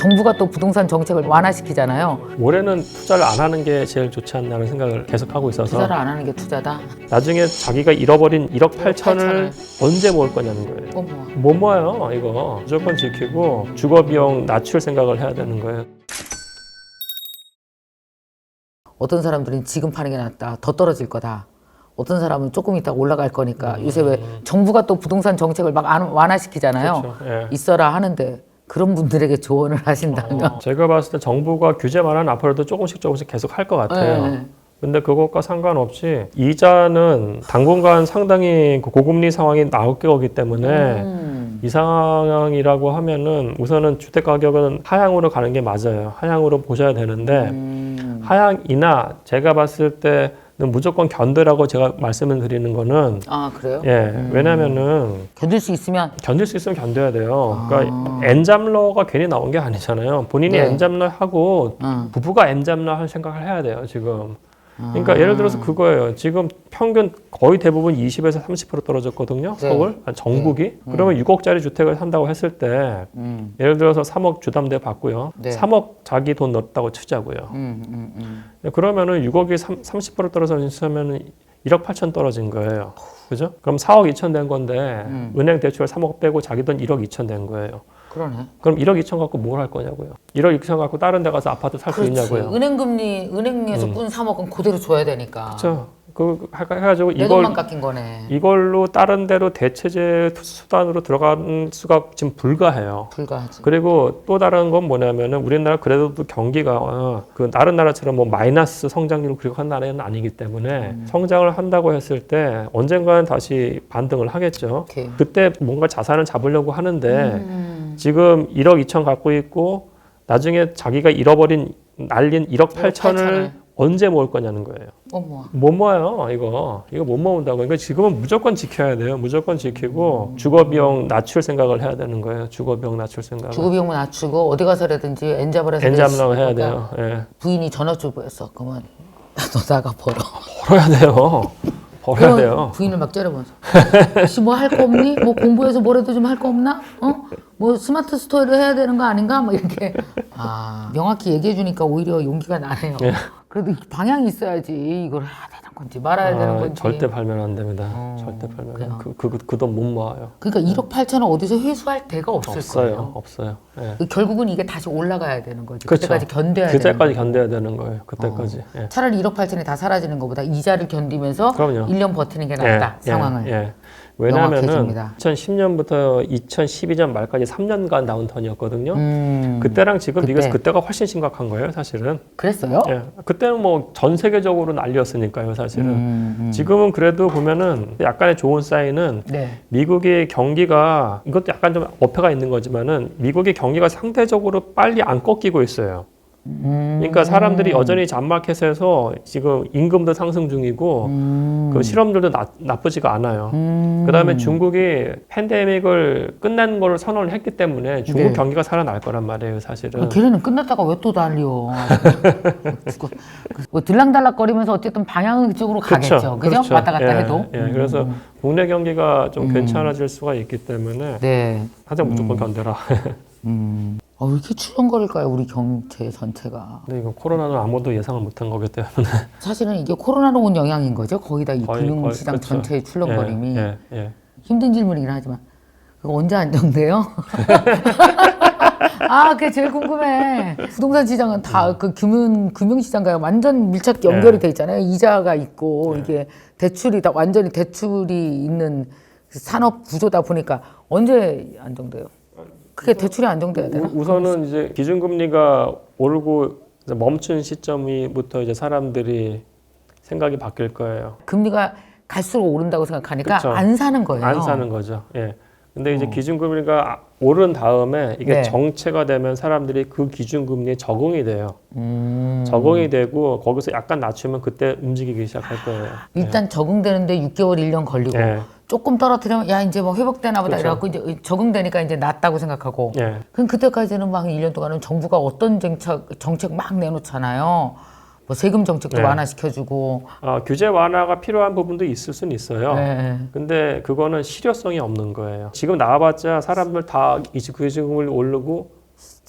정부가 또 부동산 정책을 완화시키잖아요. 올해는 투자를 안 하는 게 제일 좋지 않나는 생각을 계속 하고 있어서 투자를 안 하는 게 투자다. 나중에 자기가 잃어버린 1억 8천을 언제 모을 거냐는 거예요. 못 모아요. 이거 무조건 지키고 주거비용 낮출 생각을 해야 되는 거예요. 어떤 사람들은 지금 파는 게 낫다. 더 떨어질 거다. 어떤 사람은 조금 있다가 올라갈 거니까 요새 왜 정부가 또 부동산 정책을 막 완화시키잖아요. 그렇죠. 예. 있어라 하는데 그런 분들에게 조언을 하신다면 제가 봤을 때 정부가 규제 완화는 앞으로도 조금씩 계속 할 것 같아요. 네. 근데 그것과 상관없이 이자는 당분간 상당히 고금리 상황이 나올 거기 때문에 이 상황이라고 하면은 우선은 주택 가격은 하향으로 가는 게 맞아요. 하향으로 보셔야 되는데 하향이나 제가 봤을 때는 무조건 견뎌라고 제가 말씀을 드리는 거는 아 그래요? 예 왜냐면은 견딜 수 있으면 견딜 수 있으면 견뎌야 돼요. 그러니까 엔잡러가 괜히 나온 게 아니잖아요. 본인이 네. 엔잡러 하고 부부가 엔잡러 할 생각을 해야 돼요 지금. 그러니까 예를 들어서 그거예요. 지금 평균 거의 대부분 20에서 30% 떨어졌거든요. 네. 서울, 전국이. 그러면 6억짜리 주택을 산다고 했을 때 예를 들어서 3억 주담대 받고요. 네. 3억 자기 돈 넣었다고 치자고요. 그러면은 6억이 30% 떨어졌으면 1억 8천 떨어진 거예요. 그죠? 그럼 4억 2천 된 건데 은행 대출 3억 빼고 자기 돈 1억 2천 된 거예요. 그러네. 그럼 1억 2천 갖고 뭘 할 거냐고요. 1억 2천 갖고 다른 데 가서 아파트 살 수 있냐고요. 은행에서 꾼 3억은 그대로 줘야 되니까. 그렇죠. 해가지고 내 돈만 깎인 거네. 이걸로 다른 데로 대체재 수단으로 들어가는 수가 지금 불가해요. 불가하지. 그리고 또 다른 건 뭐냐면은 우리나라 그래도 경기가 그 다른 나라처럼 뭐 마이너스 성장률을 그리고 한 나라는 아니기 때문에 성장을 한다고 했을 때 언젠가는 다시 반등을 하겠죠. 오케이. 그때 뭔가 자산을 잡으려고 하는데 지금 1억 2천 갖고 있고 나중에 자기가 날린 1억 8천을 언제 모을 거냐는 거예요. 못 모아요. 이거 못 모은다고. 그러니까 지금은 무조건 지켜야 돼요. 무조건 지키고 주거비용 낮출 생각을 해야 되는 거예요. 주거비용 낮출 생각. 주거비용은 낮추고 어디 가서라든지 엔잡을 해서 엔잡을 해야 돼요. 예. 부인이 전업주부였어. 그러면 너 나가 벌어. 벌어야 돼요. 벌어야 돼요. 부인을 막 째려보면서 혹시 뭐 할 거 없니? 뭐 공부해서 뭐라도 좀 할 거 없나? 뭐 스마트 스토어를 해야 되는 거 아닌가? 뭐 이렇게 명확히 얘기해 주니까 오히려 용기가 나네요. 예. 그래도 방향이 있어야지 이걸 해야 되는 건지 말아야 되는 건지. 절대 팔면 안 됩니다. 절대 팔면 그 돈 못 모아요. 그러니까 1억 8천을 어디서 회수할 데가 없을 거예요. 없어요. 예. 결국은 이게 다시 올라가야 되는 거지. 그렇죠. 그때까지 견뎌야 되는 그때까지 거예요. 견뎌야 되는 거예요. 그때까지. 예. 차라리 1억 8천이 다 사라지는 것보다 이자를 견디면서 그럼요. 1년 버티는 게 낫다. 상황을. 예. 왜냐하면은 명확해집니다. 2010년부터 2012년 말까지 3년간 다운턴이었거든요. 그때랑 지금 비교해서 그때가 훨씬 심각한 거예요, 사실은. 그랬어요? 예. 그때는 뭐 전 세계적으로 난리였으니까요, 사실은. 지금은 그래도 보면은 약간의 좋은 사인은 미국의 경기가 이것도 약간 좀 어폐가 있는 거지만은 미국의 경기가 상대적으로 빨리 안 꺾이고 있어요. 그러니까 사람들이 여전히 잡마켓에서 지금 임금도 상승 중이고 그 실업률도 나쁘지가 않아요. 그다음에 중국이 팬데믹을 끝낸 걸 선언을 했기 때문에 중국 경기가 살아날 거란 말이에요, 사실은. 걔네는 끝났다가 왜 또 달려? 뭐 들락달락거리면서 어쨌든 방향 그쪽으로 가겠죠. 그죠? 왔다 갔다 해도. 그래서 국내 경기가 좀 괜찮아질 수가 있기 때문에 하여튼 무조건 견뎌라. 왜 이렇게 출렁거릴까요, 우리 경제 전체가? 근데 이거 코로나는 아무도 예상을 못한 거기 때문에. 사실은 이게 코로나로 온 영향인 거죠. 거기다 이 금융시장 그렇죠. 전체의 출렁거림이. 예. 힘든 질문이긴 하지만 그거 언제 안정돼요? 그게 제일 궁금해. 부동산 시장은 다 그 금융시장과 완전 밀착 연결이 돼 있잖아요. 이자가 있고 이게 대출이 다 완전히 대출이 있는 산업 구조다 보니까 언제 안정돼요? 그게 대출이 안정돼야 되나? 우선은 이제 기준금리가 오르고 멈춘 시점부터 이제 사람들이 생각이 바뀔 거예요. 금리가 갈수록 오른다고 생각하니까 그쵸. 안 사는 거예요. 안 사는 거죠. 예. 근데 이제 기준금리가 오른 다음에 이게 정체가 되면 사람들이 그 기준금리에 적응이 돼요. 적응이 되고 거기서 약간 낮추면 그때 움직이기 시작할 거예요. 일단 적응되는데 6개월, 1년 걸리고 조금 떨어뜨리면 이제 뭐 회복되나 보다 이래갖고 이제 적응되니까 이제 낫다고 생각하고 그럼 그때까지는 막 1년 동안은 정부가 어떤 정책 막 내놓잖아요. 뭐 세금 정책도 완화시켜주고 규제 완화가 필요한 부분도 있을 수는 있어요. 근데 그거는 실효성이 없는 거예요. 지금 나와봤자 사람들 다 기준금리 오르고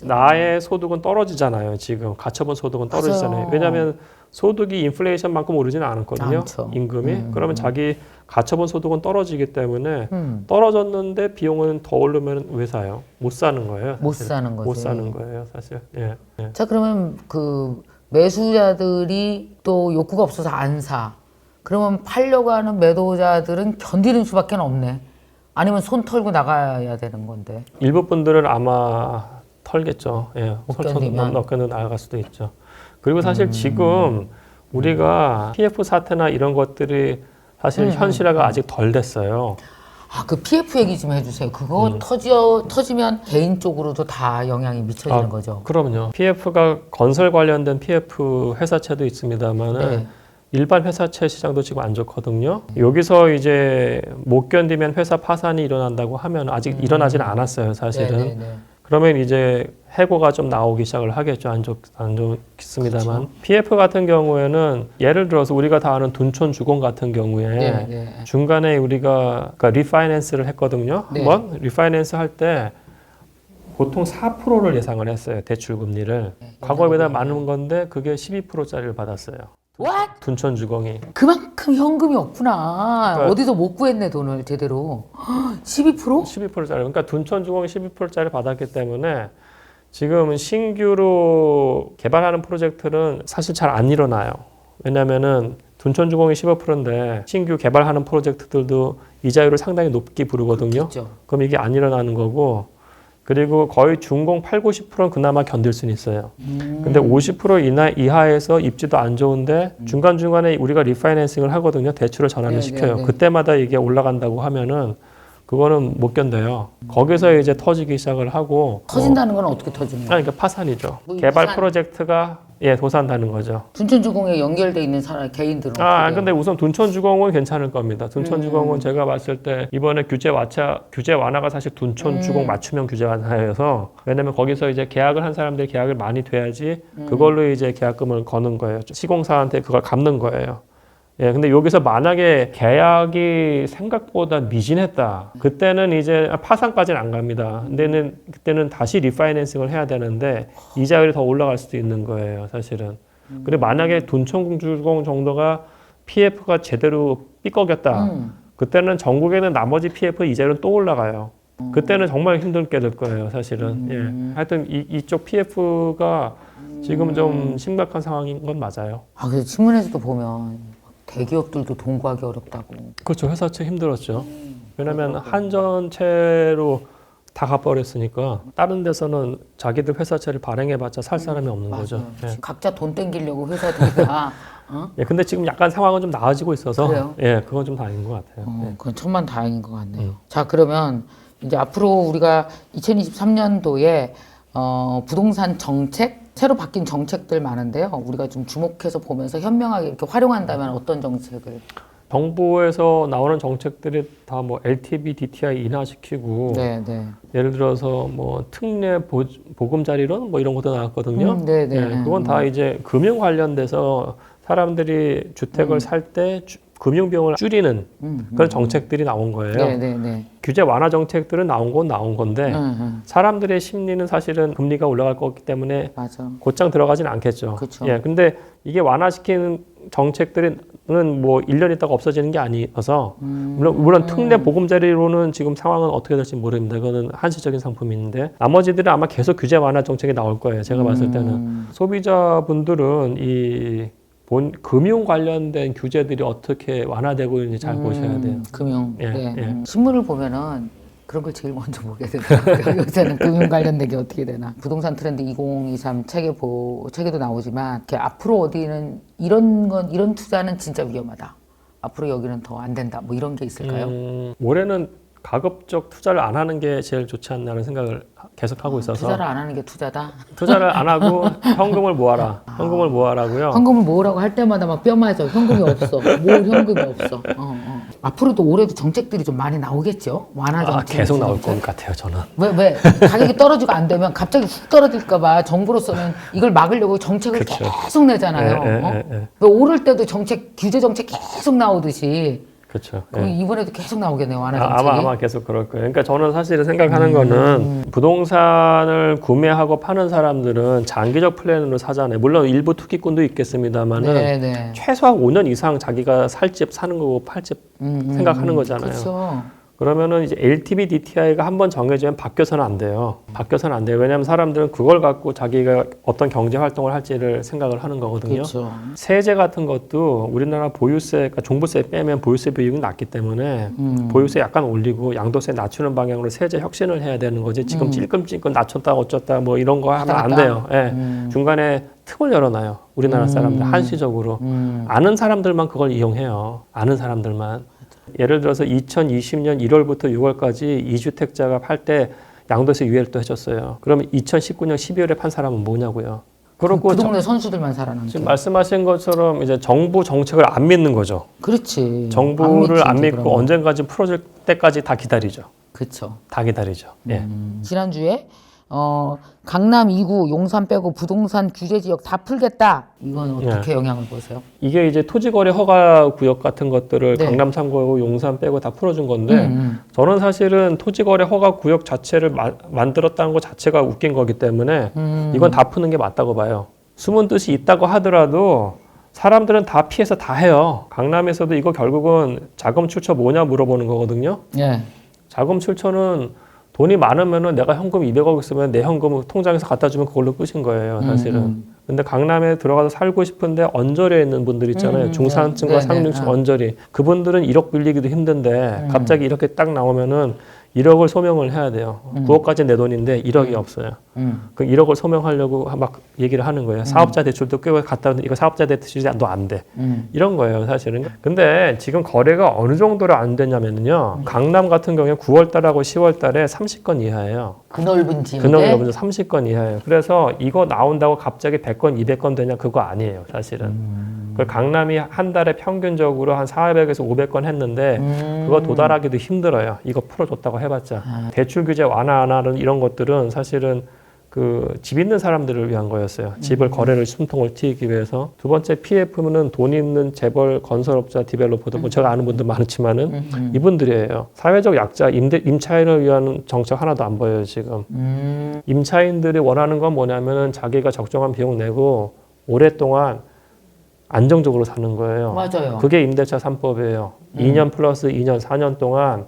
나의 소득은 떨어지잖아요. 지금 가처분 소득은 떨어지잖아요. 맞아요. 왜냐하면 소득이 인플레이션만큼 오르지는 않았거든요. 않죠. 임금이. 그러면 자기 가처분 소득은 떨어지기 때문에 떨어졌는데 비용은 더 오르면 왜 사요? 못 사는 거예요. 못 사실. 사는 거지. 못 사는 거예요, 사실. 예. 예. 자, 그러면 그 매수자들이 또 욕구가 없어서 안 사. 그러면 팔려고 하는 매도자들은 견디는 수밖에 없네. 아니면 손 털고 나가야 되는 건데. 일부 분들은 아마 털겠죠. 예. 못 손 견디면. 넘게는 나갈 수도 있죠. 그리고 사실 지금 우리가 PF 사태나 이런 것들이 사실 현실화가 아직 덜 됐어요. 아, 그 PF 얘기 좀 해주세요. 그거 터지면 개인 쪽으로도 다 영향이 미쳐지는 거죠. 그럼요. PF가 건설 관련된 PF 회사채도 있습니다만은 네. 일반 회사채 시장도 지금 안 좋거든요. 여기서 이제 못 견디면 회사 파산이 일어난다고 하면 아직 일어나지는 않았어요, 사실은. 네, 네, 네. 그러면 이제 해고가 좀 나오기 시작을 하겠죠. 안 좋겠습니다만. 그렇죠. PF 같은 경우에는 예를 들어서 우리가 다 아는 둔촌 주공 같은 경우에 네, 네. 중간에 우리가 그러니까 리파이낸스를 했거든요. 네. 한번 리파이낸스 할 때 보통 4%를 예상을 했어요. 대출 금리를. 과거에보다 많은 건데 그게 12%짜리를 받았어요. What? 둔촌 주공이. 그만큼 현금이 없구나. 그러니까- 어디서 못 구했네, 돈을 제대로. 12%? 12%짜리. 그러니까 둔촌 주공이 12%짜리 받았기 때문에 지금 신규로 개발하는 프로젝트는 사실 잘 안 일어나요. 왜냐면은 둔촌 주공이 15%인데 신규 개발하는 프로젝트들도 이자율을 상당히 높게 부르거든요. 그렇죠. 그럼 이게 안 일어나는 거고 그리고 거의 준공 8, 90%는 그나마 견딜 수는 있어요. 근데 50% 이하에서 입지도 안 좋은데 중간중간에 우리가 리파이낸싱을 하거든요. 대출을 전환을 네, 시켜요. 네, 네. 그때마다 이게 올라간다고 하면은 그거는 못 견뎌요. 거기서 이제 터지기 시작을 하고 터진다는 건 어떻게 터지는 거야? 그러니까 파산이죠. 뭐 개발 파산. 프로젝트가 도산다는 거죠. 둔촌주공에 연결돼 있는 사람 개인들은 어떻게 근데 우선 둔촌주공은 괜찮을 겁니다. 둔촌주공은 제가 봤을 때 이번에 규제 완화가 사실 둔촌주공 맞춤형 규제 완화여서 왜냐면 거기서 이제 계약을 한 사람들이 계약을 많이 돼야지 그걸로 이제 계약금을 거는 거예요. 시공사한테 그걸 갚는 거예요. 예, 근데 여기서 만약에 계약이 생각보다 미진했다. 그때는 이제 파산까지는 안 갑니다. 근데는 그때는 다시 리파이낸싱을 해야 되는데 이자율이 더 올라갈 수도 있는 거예요, 사실은. 그리고 만약에 둔촌주공 정도가 PF가 제대로 삐걱였다. 그때는 전국에는 나머지 PF 이자율은 또 올라가요. 그때는 정말 힘들게 될 거예요, 사실은. 예. 하여튼 이쪽 PF가 지금 좀 심각한 상황인 건 맞아요. 아, 그래서 신문에서도 보면 대기업들도 돈 구하기 어렵다고. 그렇죠. 회사채 힘들었죠. 왜냐하면 한전채로 다 갚아버렸으니까 다른 데서는 자기들 회사채를 발행해봤자 살 사람이 없는 거죠. 예. 각자 돈 땡기려고 회사들이 다. 예, 근데 지금 약간 상황은 좀 나아지고 있어서 그래요? 예, 그건 좀 다행인 것 같아요. 예. 그건 천만다행인 것 같네요. 자, 그러면 이제 앞으로 우리가 2023년도에 부동산 정책 새로 바뀐 정책들 많은데요. 우리가 좀 주목해서 보면서 현명하게 이렇게 활용한다면 어떤 정책을? 정부에서 나오는 정책들이 다 뭐 LTV, DTI 인하시키고 네, 네. 예를 들어서 뭐 특례 보금자리론 뭐 이런 것도 나왔거든요. 네, 네. 예, 그건 다 이제 금융 관련돼서 사람들이 주택을 살 때 금융 비용을 줄이는 그런 정책들이 나온 거예요. 네, 네, 네. 규제 완화 정책들은 나온 건 나온 건데 사람들의 심리는 사실은 금리가 올라갈 거기 때문에 맞아. 곧장 들어가진 않겠죠. 그쵸. 예, 근데 이게 완화시키는 정책들은 뭐 1년 있다가 없어지는 게 아니어서 물론 특례 보금자리로는 지금 상황은 어떻게 될지 모릅니다. 그거는 한시적인 상품인데 나머지들은 아마 계속 규제 완화 정책이 나올 거예요. 제가 봤을 때는 소비자분들은 이 금융 관련된 규제들이 어떻게 완화되고 있는지 잘 보셔야 돼요. 금융. 예, 네. 예. 신문을 보면은 그런 걸 제일 먼저 보게 되더라고요. 요새는 금융 관련된 게 어떻게 되나. 부동산 트렌드 2023 책에도 나오지만 이렇게 앞으로 어디는 이런 투자는 진짜 위험하다. 앞으로 여기는 더 안 된다. 뭐 이런 게 있을까요? 올해는 가급적 투자를 안 하는 게 제일 좋지 않나는 생각을 계속 하고 있어서 투자를 안 하는 게 투자다. 투자를 안 하고 현금을 모아라. 현금을 모아라고요. 현금을 모으라고 할 때마다 막 뼈 맞아. 현금이 없어. 모을 현금이 없어. 앞으로도 올해도 정책들이 좀 많이 나오겠죠? 완화 정책. 계속 나올 것 같아요, 저는. 왜? 가격이 떨어지고 안 되면 갑자기 훅 떨어질까봐 정부로서는 이걸 막으려고 정책을 계속 내잖아요. 왜 오를 때도 규제 정책 계속 나오듯이. 그렇죠. 그럼 예. 이번에도 계속 나오겠네요, 완화 정책이. 아마 계속 그럴 거예요. 그러니까 저는 사실은 생각하는 거는 부동산을 구매하고 파는 사람들은 장기적 플랜으로 사잖아요. 물론 일부 투기꾼도 있겠습니다만은 네네. 최소한 5년 이상 자기가 살 집 사는 거고 팔 집 생각하는 거잖아요. 그렇죠. 그러면은 이제 LTV DTI가 한번 정해지면 바뀌어서는 안 돼요. 바뀌어서는 안 돼요. 왜냐하면 사람들은 그걸 갖고 자기가 어떤 경제 활동을 할지를 생각을 하는 거거든요. 그렇죠. 세제 같은 것도 우리나라 보유세, 그러니까 종부세 빼면 보유세 비용이 낮기 때문에 보유세 약간 올리고 양도세 낮추는 방향으로 세제 혁신을 해야 되는 거지. 지금 찔끔찔끔 낮췄다 어쩌다 뭐 이런 거 하면 안 돼요. 예. 중간에 틈을 열어놔요. 우리나라 사람들 한시적으로. 아는 사람들만 그걸 이용해요. 아는 사람들만. 예를 들어서 2020년 1월부터 6월까지 2주택자가 팔 때 양도세 유예를 또 해줬어요. 그러면 2019년 12월에 판 사람은 뭐냐고요. 그렇고 그 동네 선수들만 살아남게. 지금 말씀하신 것처럼 이제 정부 정책을 안 믿는 거죠. 그렇지. 정부를 안 믿고 그러면. 언젠가지 풀어줄 때까지 다 기다리죠. 그렇죠. 다 기다리죠. 예. 지난주에 강남 2구 용산 빼고 부동산 규제 지역 다 풀겠다. 이건 어떻게 영향을 보세요? 이게 이제 토지거래 허가 구역 같은 것들을 네. 강남 3구하고 용산 빼고 다 풀어준 건데 저는 사실은 토지거래 허가 구역 자체를 만들었다는 것 자체가 웃긴 거기 때문에 이건 다 푸는 게 맞다고 봐요. 숨은 뜻이 있다고 하더라도 사람들은 다 피해서 다 해요. 강남에서도 이거 결국은 자금 출처 뭐냐 물어보는 거거든요. 예. 자금 출처는 돈이 많으면은 내가 현금 200억 있으면 내 현금을 통장에서 갖다 주면 그걸로 끝인 거예요, 사실은. 근데 강남에 들어가서 살고 싶은데 언저리에 있는 분들 있잖아요. 중산층과 상류층 언저리. 그분들은 1억 빌리기도 힘든데 갑자기 이렇게 딱 나오면은 1억을 소명을 해야 돼요. 9억까지 내 돈인데 1억이 없어요. 그 1억을 소명하려고 막 얘기를 하는 거예요. 사업자 대출도 꽤 갖다 이거 사업자 대출이 너 안 돼. 이런 거예요, 사실은. 근데 지금 거래가 어느 정도로 안 되냐면요. 강남 같은 경우에 9월 달하고 10월 달에 30건 이하예요. 그 넓은 지역에? 그 넓은 30건 이하예요. 그래서 이거 나온다고 갑자기 100건, 200건 되냐 그거 아니에요, 사실은. 그 강남이 한 달에 평균적으로 한 400에서 500건 했는데 그거 도달하기도 힘들어요. 이거 풀어줬다고 해봤자. 대출 규제 완화하는 이런 것들은 사실은 그 집 있는 사람들을 위한 거였어요. 집을 거래를 숨통을 트이기 위해서. 두 번째 PF는 돈 있는 재벌 건설업자 디벨로퍼들, 뭐 제가 아는 분들 많지만은 이분들이에요. 사회적 약자 임차인을 위한 정책 하나도 안 보여요 지금. 임차인들이 원하는 건 뭐냐면은 자기가 적정한 비용 내고 오랫동안 안정적으로 사는 거예요. 맞아요. 그게 임대차 3법이에요. 2년 플러스 2년, 4년 동안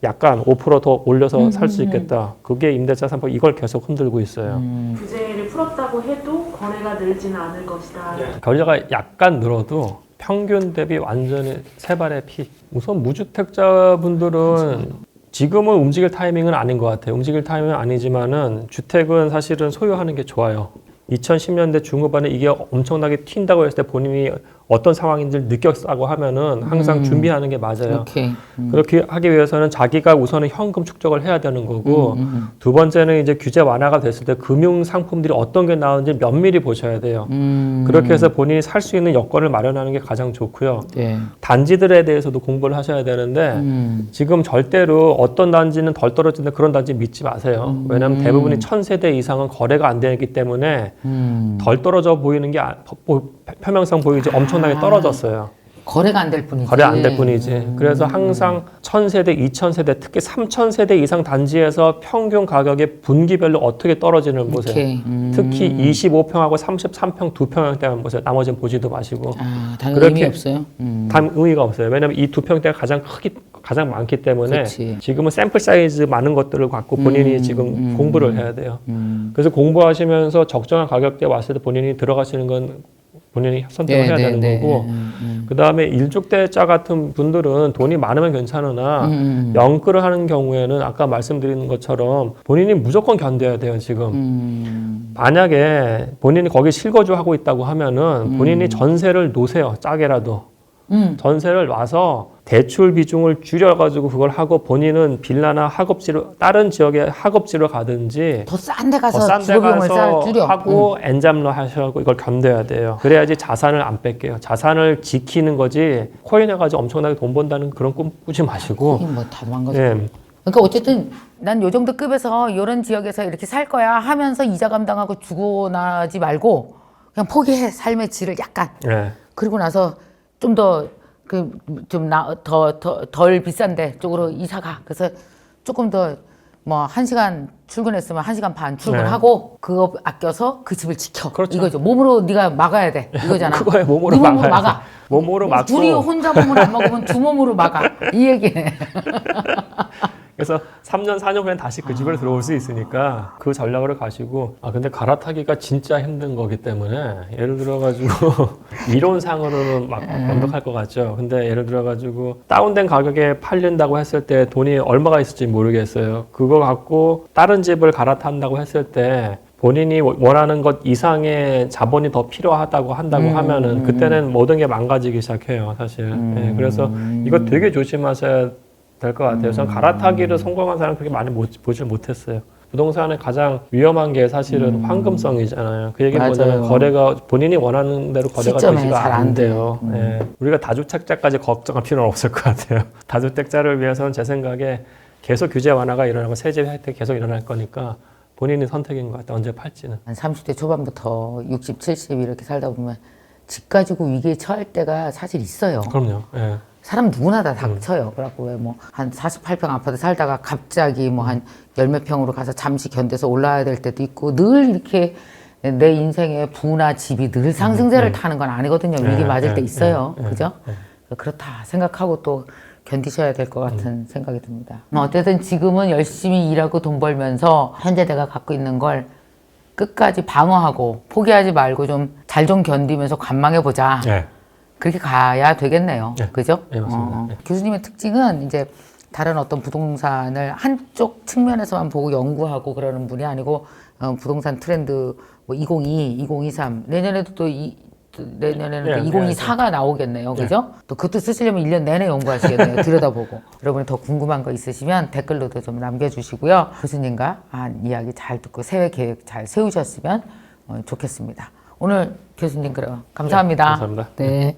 약간 5%더 올려서 살 수 있겠다. 그게 임대차 3법 이걸 계속 흔들고 있어요. 규제를 풀었다고 해도 거래가 늘지는 않을 것이다. 거래가 약간 늘어도 평균 대비 완전히 세 발의 피. 우선 무주택자분들은 지금은 움직일 타이밍은 아닌 것 같아요. 움직일 타이밍은 아니지만은 주택은 사실은 소유하는 게 좋아요. 2010년대 중후반에 이게 엄청나게 튄다고 했을 때 본인이 어떤 상황인지 느꼈다고 하면은 항상 준비하는 게 맞아요. 그렇게 하기 위해서는 자기가 우선은 현금 축적을 해야 되는 거고 두 번째는 이제 규제 완화가 됐을 때 금융 상품들이 어떤 게 나오는지 면밀히 보셔야 돼요. 그렇게 해서 본인이 살 수 있는 여건을 마련하는 게 가장 좋고요. 네. 단지들에 대해서도 공부를 하셔야 되는데 지금 절대로 어떤 단지는 덜 떨어진다 그런 단지 믿지 마세요. 왜냐하면 대부분이 1000세대 이상은 거래가 안 되기 때문에 덜 떨어져 보이는 게 표면상 보이지 엄청나게 떨어졌어요. 거래가 안 될 뿐이지. 거래 안 될 뿐이지. 그래서 항상 1000세대, 2000세대, 특히 3000세대 이상 단지에서 평균 가격이 분기별로 어떻게 떨어지는 보세요. 특히 25평하고 33평 두 평대만 보세요. 나머지는 보지도 마시고. 당연히 의미 없어요. 단 의미가 없어요. 왜냐하면 이 두 평대가 가장 많기 때문에 그치. 지금은 샘플 사이즈 많은 것들을 갖고 본인이 지금 공부를 해야 돼요. 그래서 공부하시면서 적정한 가격대에 왔을 때 본인이 들어가시는 건 본인이 선택을 해야 되는 거고 그 다음에 일족대자 같은 분들은 돈이 많으면 괜찮으나 영끌을 하는 경우에는 아까 말씀드린 것처럼 본인이 무조건 견뎌야 돼요 지금. 만약에 본인이 거기 실거주하고 있다고 하면은 본인이 전세를 놓으세요. 짜게라도. 전세를 놔서 대출 비중을 줄여가지고 그걸 하고 본인은 빌라나 학업지로 다른 지역에 학업지로 가든지 더 싼 데 가서 싼 데 주거비용을 가서 줄여. 하고 엔잡러 하셔고 이걸 견뎌야 돼요. 그래야지 자산을 안 뺏겨요. 자산을 지키는 거지 코인 해가지고 엄청나게 돈 번다는 그런 꿈 꾸지 마시고. 뭐다 도망가죠. 예. 그러니까 어쨌든 난 요 정도 급에서 이런 지역에서 이렇게 살 거야 하면서 이자 감당하고 죽어나지 말고 그냥 포기해 삶의 질을 약간. 예. 그리고 나서 좀 더 덜 비싼데 쪽으로 이사 가. 그래서 조금 더 뭐 1시간 출근했으면 1시간 반 출근하고 그거 아껴서 그 집을 지켜. 그렇죠. 이거죠. 몸으로 네가 막아야 돼. 이거잖아. 그거에 몸으로 네 몸으로 막아야지. 막아. 몸으로 막고. 둘이 혼자 몸을 안 먹으면 두 몸으로 막아. 이 얘기네. 그래서 3년, 4년 후엔 다시 그 집으로 들어올 수 있으니까 그 전략을 가시고 근데 갈아타기가 진짜 힘든 거기 때문에 예를 들어가지고 이론상으로는 막 완벽할 것 같죠. 근데 예를 들어가지고 다운된 가격에 팔린다고 했을 때 돈이 얼마가 있을지 모르겠어요. 그거 갖고 다른 집을 갈아탄다고 했을 때 본인이 원하는 것 이상의 자본이 더 필요하다고 한다고 하면은 그때는 모든 게 망가지기 시작해요, 사실. 네, 그래서 이거 되게 조심하셔야 될 것 같아요. 저는 갈아타기를 성공한 사람 그렇게 많이 보질 못했어요. 부동산의 가장 위험한 게 사실은 황금성이잖아요. 그 얘기는 뭐냐면 거래가 본인이 원하는 대로 거래가 되지가 안 돼요. 네. 우리가 다주택자까지 걱정할 필요는 없을 것 같아요. 다주택자를 위해서는 제 생각에 계속 규제 완화가 일어나고 세제 혜택이 계속 일어날 거니까 본인이 선택인 것 같아요. 언제 팔지는. 한 30대 초반부터 60, 70 이렇게 살다 보면 집 가지고 위기에 처할 때가 사실 있어요. 그럼요. 네. 사람 누구나 다 닥쳐요. 그래갖고 왜 뭐 한 48평 아파트 살다가 갑자기 뭐 한 10몇 평으로 가서 잠시 견뎌서 올라와야 될 때도 있고 늘 이렇게 내 인생의 부나 집이 늘 상승세를 타는 건 아니거든요. 위기 맞을 때 있어요. 그죠? 그렇다 생각하고 또 견디셔야 될 것 같은 생각이 듭니다. 어쨌든 지금은 열심히 일하고 돈 벌면서 현재 내가 갖고 있는 걸 끝까지 방어하고 포기하지 말고 좀 잘 좀 견디면서 관망해보자. 네. 그렇게 가야 되겠네요. 네. 그죠? 네, 맞습니다. 네. 교수님의 특징은 이제 다른 어떤 부동산을 한쪽 측면에서만 보고 연구하고 그러는 분이 아니고 부동산 트렌드 뭐 2022, 2023 내년에도 또 내년에는 네, 또 2024가 나오겠네요. 그죠? 또 그것도 쓰시려면 1년 내내 연구하시겠네요. 들여다보고. 여러분이 더 궁금한 거 있으시면 댓글로도 좀 남겨주시고요. 교수님과 한 이야기 잘 듣고 새해 계획 잘 세우셨으면 좋겠습니다. 오늘 교수님 그럼 감사합니다. 네, 감사합니다. 네.